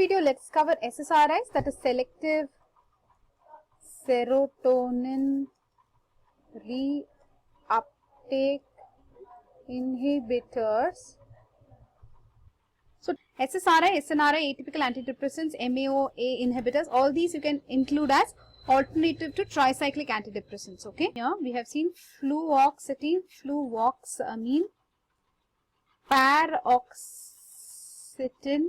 video, let's cover SSRIs, that is selective serotonin reuptake inhibitors. So SSRI, SNRI, atypical antidepressants, MAOA inhibitors, all these you can include as alternative to tricyclic antidepressants. Okay, here we have seen fluoxetine, fluvoxamine, paroxetine,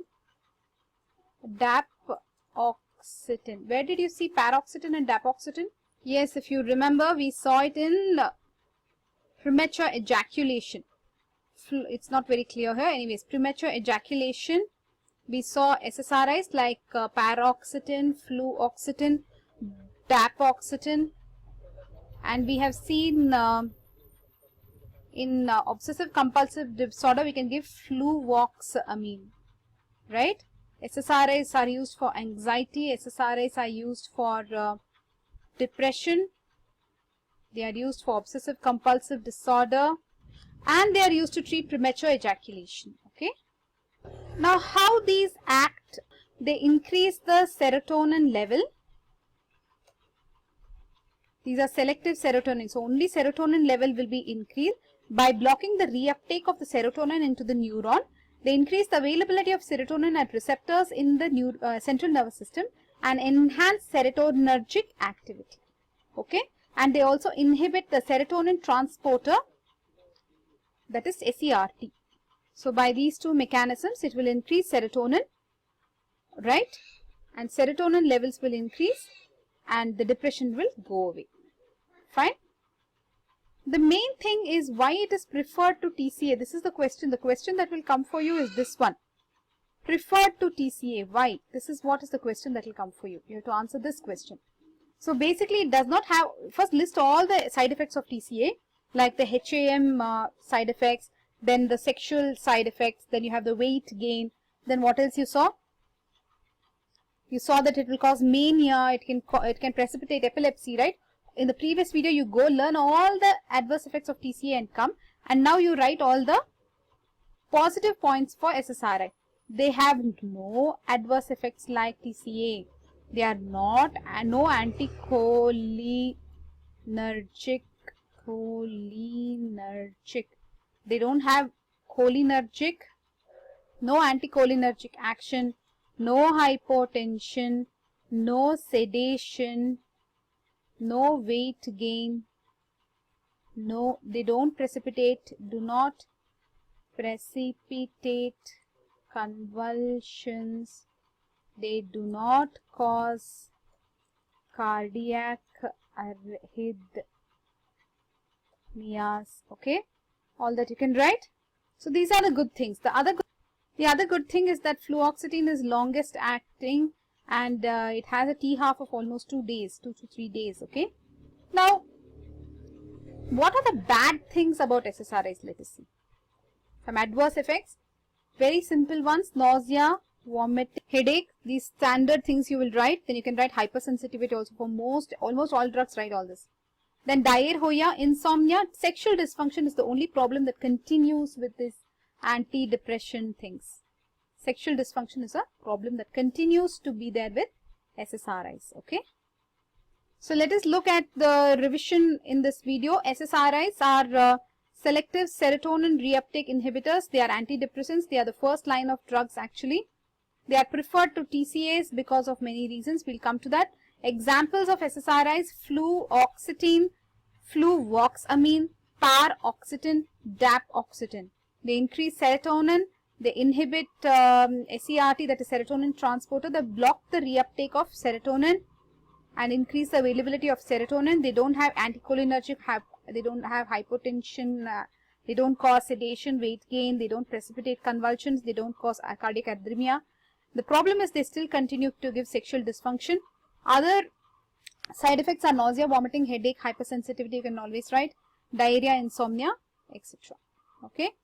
dapaoxetine. Where did you see paroxetine and dapaoxetine? Yes, if you remember, we saw it in premature ejaculation. It's not very clear here. Anyways, premature ejaculation, we saw SSRIs like paroxetine, fluoxetine, dapaoxetine, and we have seen in obsessive compulsive disorder we can give fluvoxamine, right? SSRIs are used for anxiety, SSRIs are used for depression, they are used for obsessive compulsive disorder, and they are used to treat premature ejaculation. Okay. Now, how these act? They increase the serotonin level. These are selective serotonin. So, only serotonin level will be increased by blocking the reuptake of the serotonin into the neuron. They increase the availability of serotonin at receptors in the central nervous system and enhance serotonergic activity. Okay. And they also inhibit the serotonin transporter, that is SERT. So, by these two mechanisms, it will increase serotonin, right? And serotonin levels will increase and the depression will go away. Fine. The main thing is why it is preferred to TCA. This is the question. The question that will come for you is this one. Preferred to TCA. Why? This is what is the question that will come for you. You have to answer this question. So, basically, it does not have, first list all the side effects of TCA, like the HAM side effects, then the sexual side effects, then you have the weight gain, then what else you saw? You saw that it will cause mania, it can precipitate epilepsy, right? In the previous video, you go learn all the adverse effects of TCA and come, and now you write all the positive points for SSRI. They have no adverse effects like TCA. They are no anticholinergic. They don't have cholinergic, no anticholinergic action, no hypotension, no sedation, no weight gain, no, they don't precipitate, do not precipitate convulsions, they do not cause cardiac arrhythmias. Okay, all that you can write. So these are the good things. The other good thing is that fluoxetine is longest acting and it has a T-half of almost 2 days, 2 to 3 days. Okay. Now, what are the bad things about SSRIs? Let us see. Some adverse effects. Very simple ones: nausea, vomiting, headache. These standard things you will write. Then you can write hypersensitivity also for almost all drugs. Write all this. Then diarrhea, insomnia, sexual dysfunction is the only problem that continues with this anti-depression things. Sexual dysfunction is a problem that continues to be there with SSRIs. Okay. So let us look at the revision in this video. SSRIs are selective serotonin reuptake inhibitors. They are antidepressants. They are the first line of drugs actually. They are preferred to TCAs because of many reasons. We'll come to that. Examples of SSRIs: fluoxetine, fluvoxamine, paroxetine, dapaoxetine. They increase serotonin. They inhibit SERT, that is serotonin transporter. They block the reuptake of serotonin and increase the availability of serotonin. They don't have anticholinergic, they don't have hypotension, they don't cause sedation, weight gain, they don't precipitate convulsions, they don't cause cardiac arrhythmia. The problem is they still continue to give sexual dysfunction. Other side effects are nausea, vomiting, headache, hypersensitivity, you can always write, diarrhea, insomnia, etc. Okay.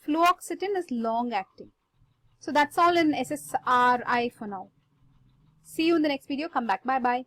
Fluoxetine is long acting. So that's all in SSRI for now. See you in the next video. Come back. Bye bye.